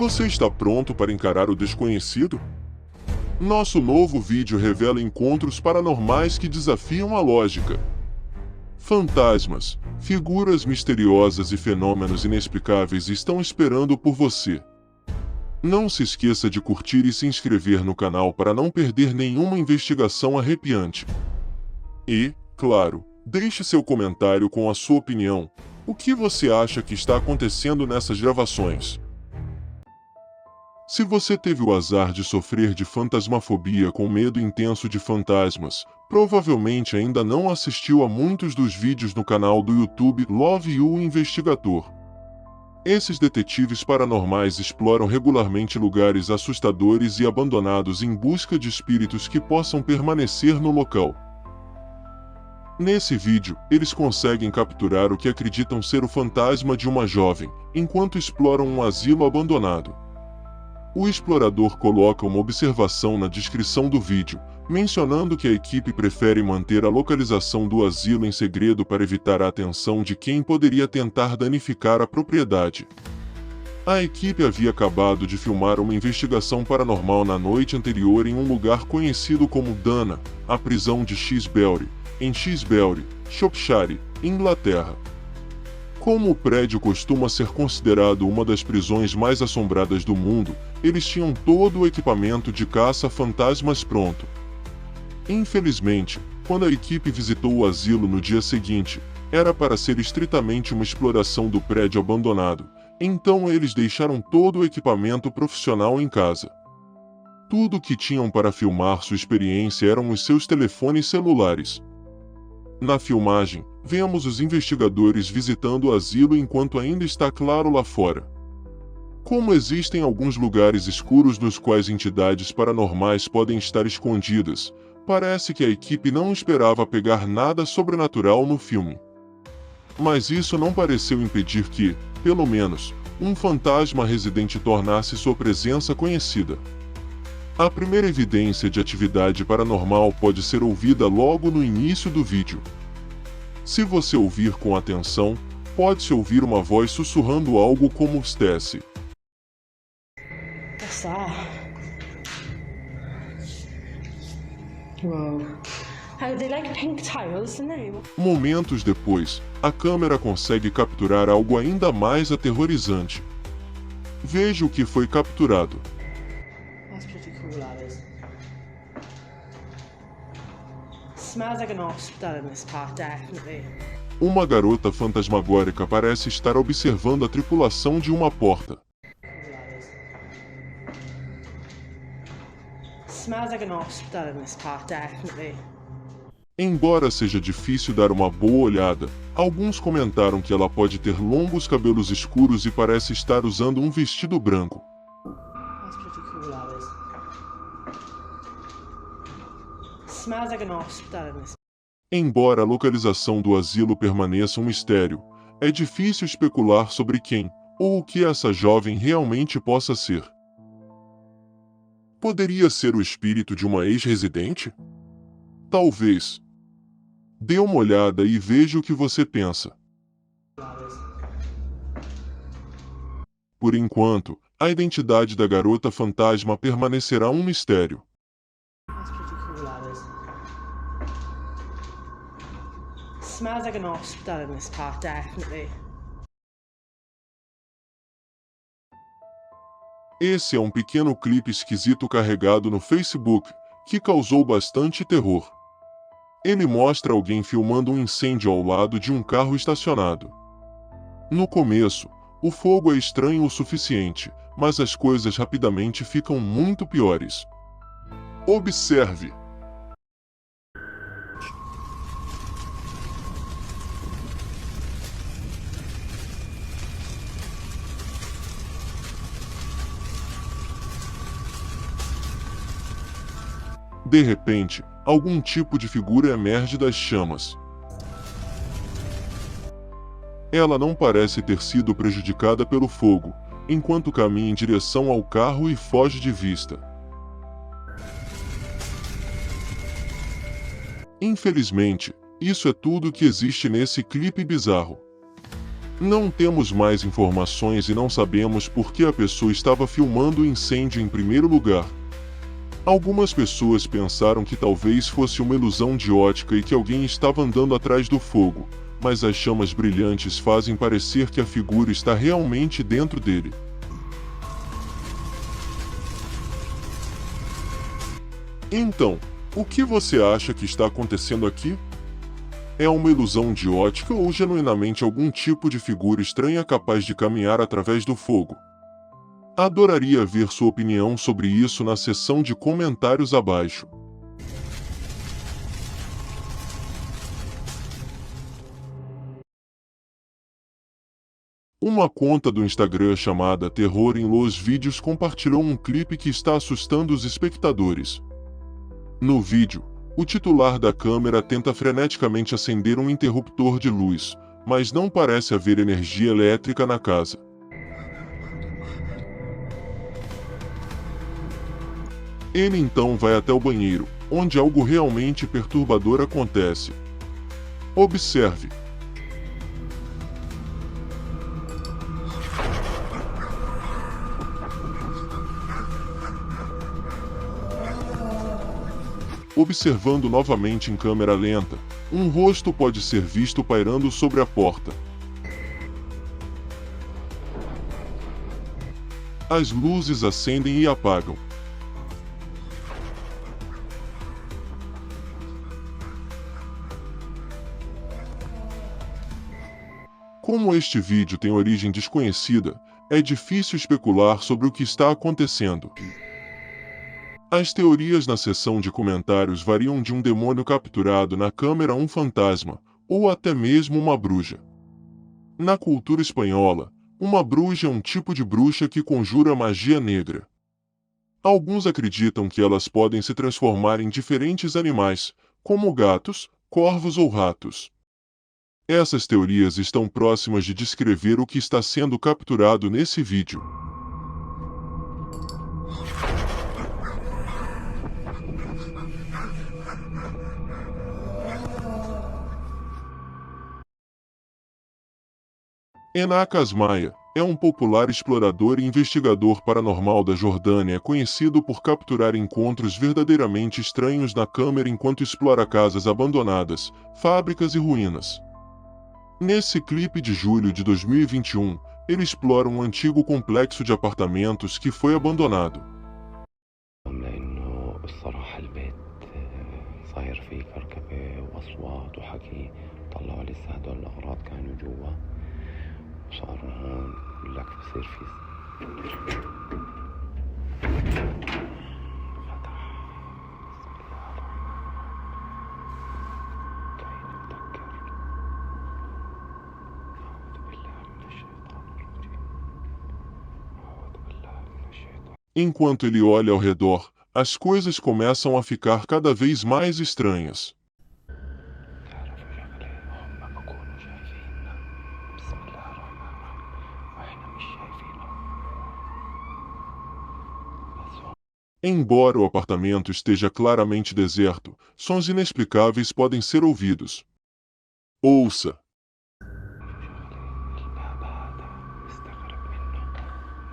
Você está pronto para encarar o desconhecido? Nosso novo vídeo revela encontros paranormais que desafiam a lógica. Fantasmas, figuras misteriosas e fenômenos inexplicáveis estão esperando por você. Não se esqueça de curtir e se inscrever no canal para não perder nenhuma investigação arrepiante. E, claro, deixe seu comentário com a sua opinião. O que você acha que está acontecendo nessas gravações? Se você teve o azar de sofrer de fantasmafobia com medo intenso de fantasmas, provavelmente ainda não assistiu a muitos dos vídeos no canal do YouTube Love You Investigador. Esses detetives paranormais exploram regularmente lugares assustadores e abandonados em busca de espíritos que possam permanecer no local. Nesse vídeo, eles conseguem capturar o que acreditam ser o fantasma de uma jovem, enquanto exploram um asilo abandonado. O explorador coloca uma observação na descrição do vídeo, mencionando que a equipe prefere manter a localização do asilo em segredo para evitar a atenção de quem poderia tentar danificar a propriedade. A equipe havia acabado de filmar uma investigação paranormal na noite anterior em um lugar conhecido como Dana, a prisão de Shrewsbury, em Shrewsbury, Shropshire, Inglaterra. Como o prédio costuma ser considerado uma das prisões mais assombradas do mundo, eles tinham todo o equipamento de caça-fantasmas pronto. Infelizmente, quando a equipe visitou o asilo no dia seguinte, era para ser estritamente uma exploração do prédio abandonado, então eles deixaram todo o equipamento profissional em casa. Tudo o que tinham para filmar sua experiência eram os seus telefones celulares. Na filmagem, vemos os investigadores visitando o asilo enquanto ainda está claro lá fora. Como existem alguns lugares escuros nos quais entidades paranormais podem estar escondidas, parece que a equipe não esperava pegar nada sobrenatural no filme. Mas isso não pareceu impedir que, pelo menos, um fantasma residente tornasse sua presença conhecida. A primeira evidência de atividade paranormal pode ser ouvida logo no início do vídeo. Se você ouvir com atenção, pode-se ouvir uma voz sussurrando algo como Stacy. What's that? Whoa. How they like pink tiles, don't they? Momentos depois, a câmera consegue capturar algo ainda mais aterrorizante. Veja o que foi capturado. That's pretty cool, that is. Smells like an hospital in this part, definitely. Uma garota fantasmagórica parece estar observando a tripulação de uma porta. Smells like an hospital in this part, definitely. Embora seja difícil dar uma boa olhada, alguns comentaram que ela pode ter longos cabelos escuros e parece estar usando um vestido branco. That's pretty cool, that is. Smells like an hospital in this. Embora a localização do asilo permaneça um mistério, é difícil especular sobre quem ou o que essa jovem realmente possa ser. Poderia ser o espírito de uma ex-residente? Talvez. Dê uma olhada e veja o que você pensa. Por enquanto, a identidade da garota fantasma permanecerá um mistério. That's pretty cool, that is. Smells like an hospital in this part, definitely. Esse é um pequeno clipe esquisito carregado no Facebook, que causou bastante terror. Ele mostra alguém filmando um incêndio ao lado de um carro estacionado. No começo, o fogo é estranho o suficiente, mas as coisas rapidamente ficam muito piores. Observe! De repente, algum tipo de figura emerge das chamas. Ela não parece ter sido prejudicada pelo fogo, enquanto caminha em direção ao carro e foge de vista. Infelizmente, isso é tudo que existe nesse clipe bizarro. Não temos mais informações e não sabemos por que a pessoa estava filmando o incêndio em primeiro lugar. Algumas pessoas pensaram que talvez fosse uma ilusão de ótica e que alguém estava andando atrás do fogo, mas as chamas brilhantes fazem parecer que a figura está realmente dentro dele. Então, o que você acha que está acontecendo aqui? É uma ilusão de ótica ou genuinamente algum tipo de figura estranha capaz de caminhar através do fogo? Adoraria ver sua opinião sobre isso na seção de comentários abaixo. Uma conta do Instagram chamada Terror em Los Vídeos compartilhou um clipe que está assustando os espectadores. No vídeo, o titular da câmera tenta freneticamente acender um interruptor de luz, mas não parece haver energia elétrica na casa. Ele então vai até o banheiro, onde algo realmente perturbador acontece. Observe. Observando novamente em câmera lenta, um rosto pode ser visto pairando sobre a porta. As luzes acendem e apagam. Como este vídeo tem origem desconhecida, é difícil especular sobre o que está acontecendo. As teorias na seção de comentários variam de um demônio capturado na câmera a um fantasma, ou até mesmo uma bruxa. Na cultura espanhola, uma bruxa é um tipo de bruxa que conjura magia negra. Alguns acreditam que elas podem se transformar em diferentes animais, como gatos, corvos ou ratos. Essas teorias estão próximas de descrever o que está sendo capturado nesse vídeo. Enakas Maia é um popular explorador e investigador paranormal da Jordânia conhecido por capturar encontros verdadeiramente estranhos na câmera enquanto explora casas abandonadas, fábricas e ruínas. Nesse clipe de julho de 2021, ele explora um antigo complexo de apartamentos que foi abandonado. لأنه الصراحة البيت صاير فيه كركبة وأصوات وحكي. طلعوا لسه هدول الأغراض كانوا جوا وصاروا هون بقول لك بصير في فتح. بسم الله الرحمن الرحيم. كي نتذكر. أعوذ بالله من الشيطان الرجيم. أعوذ بالله من الشيطان. Enquanto ele olha ao redor, as coisas começam a ficar cada vez mais estranhas. تعرفوا شغلة هم بكونوا شايفيننا. بسم الله الرحمن الرحيم. وإحنا مش شايفينهم. بس هم Embora o apartamento esteja claramente deserto, sons inexplicáveis podem ser ouvidos. Ouça! الباب هذا مستغرب منه.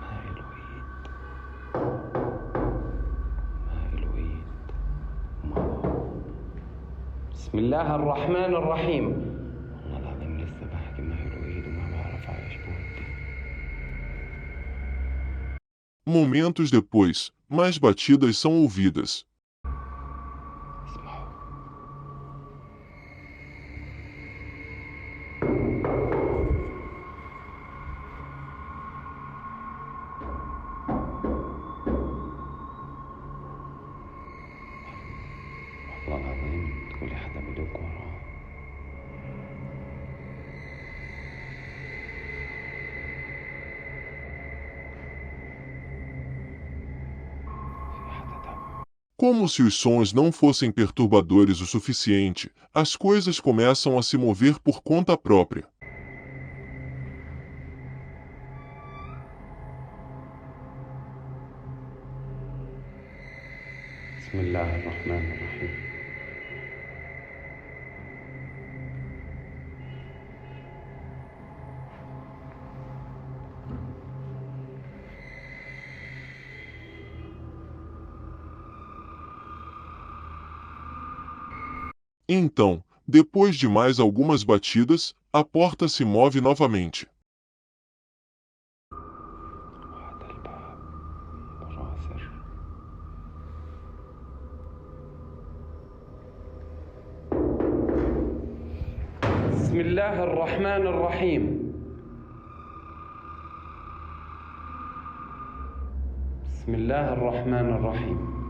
ما إله إيد. ما إله إيد. ما هو. بسم الله الرحمن الرحيم. والله العظيم لسه بحكي ما إله إيد وما بعرف عايش بودي. Momentos depois, mais batidas são ouvidas. اسمعوا. والله العظيم تقولي حدا بدق وراه. في حدا دق. Como se os sons não fossem perturbadores o suficiente, as coisas começam a se mover por conta própria. بسم الله الرحمن الرحيم. Então, depois de mais algumas batidas, a porta se move novamente. وهذا الباب راسر. بسم الله الرحمن الرحيم. بسم الله الرحمن الرحيم.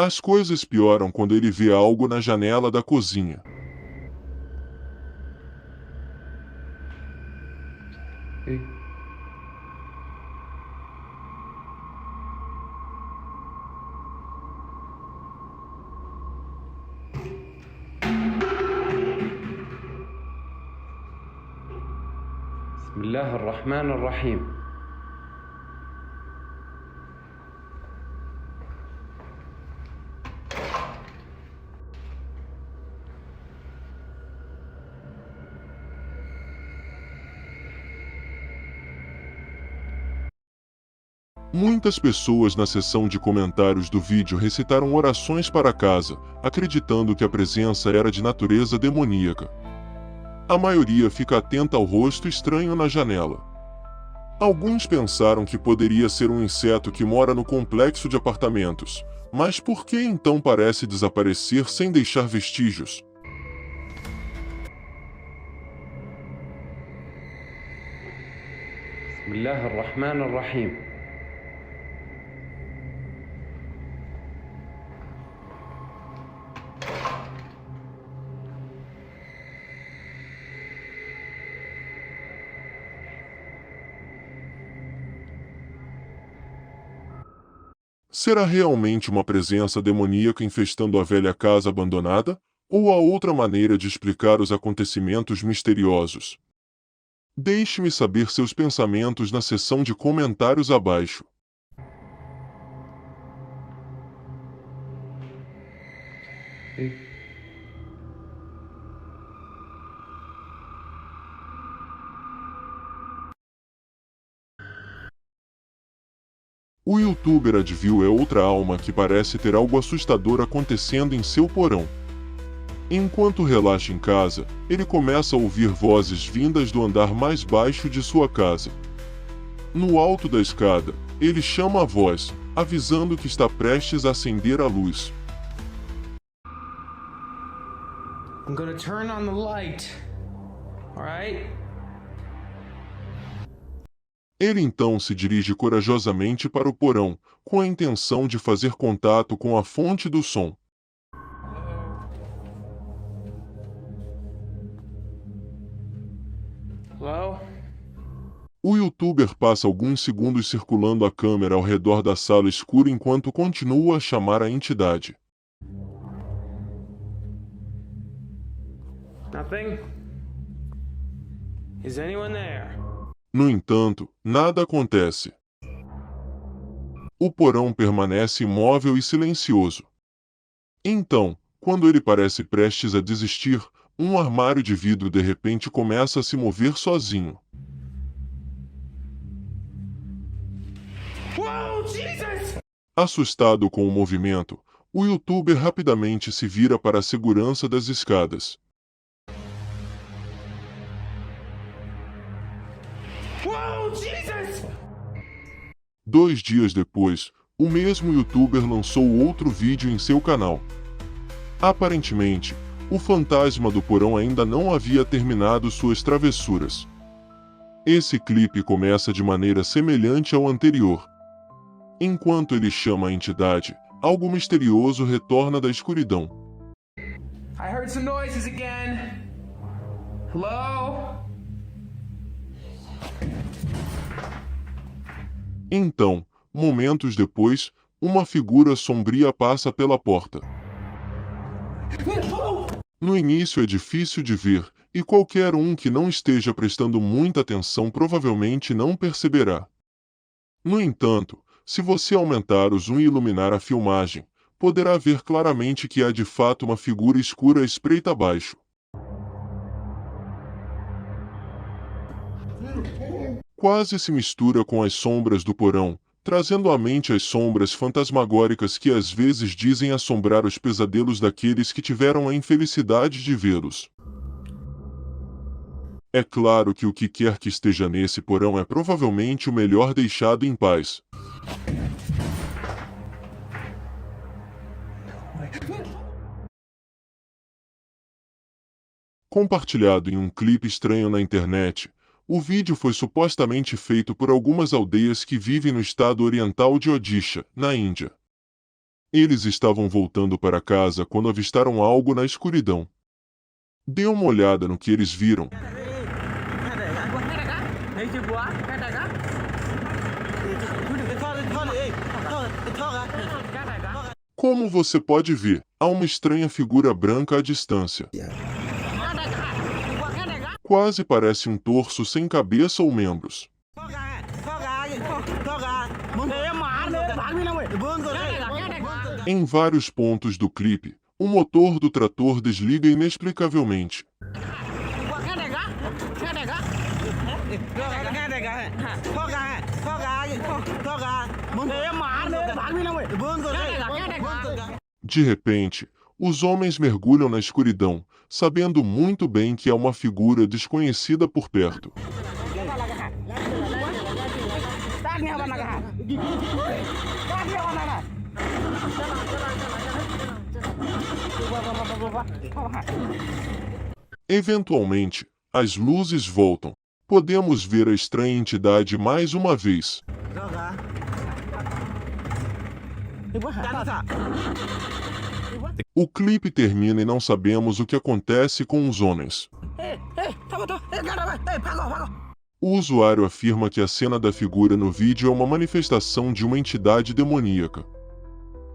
As coisas pioram quando ele vê algo na janela da cozinha. إيه؟ بسم الله الرحمن الرحيم. Muitas pessoas na seção de comentários do vídeo recitaram orações para casa, acreditando que a presença era de natureza demoníaca. A maioria fica atenta ao rosto estranho na janela. Alguns pensaram que poderia ser um inseto que mora no complexo de apartamentos, mas por que então parece desaparecer sem deixar vestígios? بسم الله الرحمن الرحيم. Será realmente uma presença demoníaca infestando a velha casa abandonada? Ou há outra maneira de explicar os acontecimentos misteriosos? Deixe-me saber seus pensamentos na seção de comentários abaixo. إيه؟ O youtuber Advil é outra alma que parece ter algo assustador acontecendo em seu porão. Enquanto relaxa em casa, ele começa a ouvir vozes vindas do andar mais baixo de sua casa. No alto da escada, ele chama a voz, avisando que está prestes a acender a luz. I'm gonna turn on the light. Alright? Ele então se dirige corajosamente para o porão, com a intenção de fazer contato com a fonte do som. Hello? O youtuber passa alguns segundos circulando a câmera ao redor da sala escura enquanto continua a chamar a entidade. Nothing? Is anyone there? No entanto, nada acontece. O porão permanece imóvel e silencioso. Então, quando ele parece prestes a desistir, um armário de vidro de repente começa a se mover sozinho. Whoa, Jesus! Assustado com o movimento, o youtuber rapidamente se vira para a segurança das escadas. Whoa, Jesus! 2 dias depois, o mesmo youtuber lançou outro vídeo em seu canal. Aparentemente, o fantasma do porão ainda não havia terminado suas travessuras. Esse clipe começa de maneira semelhante ao anterior. Enquanto ele chama a entidade, algo misterioso retorna da escuridão. I heard some noises again. Hello? Então, momentos depois, uma figura sombria passa pela porta. No início é difícil de ver, e qualquer um que não esteja prestando muita atenção provavelmente não perceberá. No entanto, se você aumentar o zoom e iluminar a filmagem, poderá ver claramente que há de fato uma figura escura à espreita abaixo. quase se mistura com as sombras do porão, trazendo à mente as sombras fantasmagóricas que às vezes dizem assombrar os pesadelos daqueles que tiveram a infelicidade de vê-los. É claro que o que quer que esteja nesse porão é provavelmente o melhor deixado em paz. Compartilhado em um clipe estranho na internet, o vídeo foi supostamente feito por algumas aldeias que vivem no estado oriental de Odisha, na Índia. Eles estavam voltando para casa quando avistaram algo na escuridão. Dê uma olhada no que eles viram. Como você pode ver, há uma estranha figura branca à distância. Quase parece um torso sem cabeça ou membros. Em vários pontos do clipe, o motor do trator desliga inexplicavelmente. De repente, os homens mergulham na escuridão, sabendo muito bem que há uma figura desconhecida por perto. Eventualmente, as luzes voltam. Podemos ver a estranha entidade mais uma vez. O clipe termina e não sabemos o que acontece com os homens. O usuário afirma que a cena da figura no vídeo é uma manifestação de uma entidade demoníaca.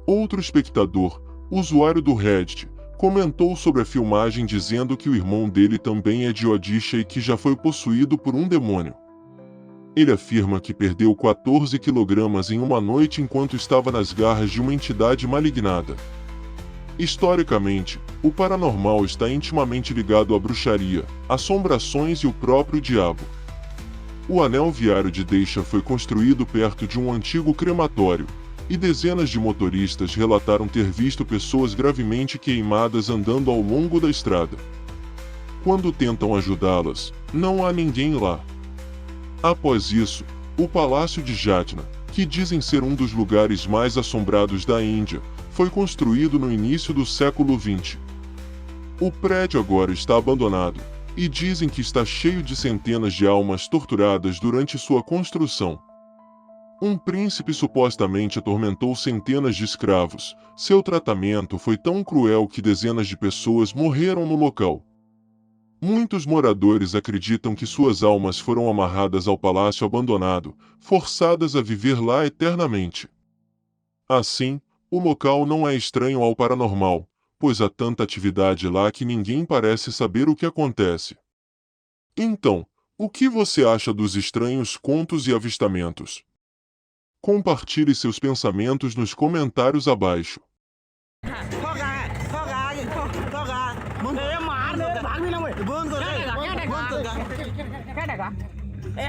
Outro espectador, usuário do Reddit, comentou sobre a filmagem dizendo que o irmão dele também é de Odisha e que já foi possuído por um demônio. Ele afirma que perdeu 14 quilogramas em uma noite enquanto estava nas garras de uma entidade malignada. Historicamente, o paranormal está intimamente ligado à bruxaria, assombrações e o próprio diabo. O anel viário de Deixa foi construído perto de um antigo crematório, e dezenas de motoristas relataram ter visto pessoas gravemente queimadas andando ao longo da estrada. Quando tentam ajudá-las, não há ninguém lá. Após isso, o Palácio de Jatna, que dizem ser um dos lugares mais assombrados da Índia, foi construído no início do século XX. O prédio agora está abandonado, e dizem que está cheio de centenas de almas torturadas durante sua construção. Um príncipe supostamente atormentou centenas de escravos. Seu tratamento foi tão cruel que dezenas de pessoas morreram no local. Muitos moradores acreditam que suas almas foram amarradas ao palácio abandonado, forçadas a viver lá eternamente. Assim, o local não é estranho ao paranormal, pois há tanta atividade lá que ninguém parece saber o que acontece. Então, o que você acha dos estranhos contos e avistamentos? Compartilhe seus pensamentos nos comentários abaixo. Ê,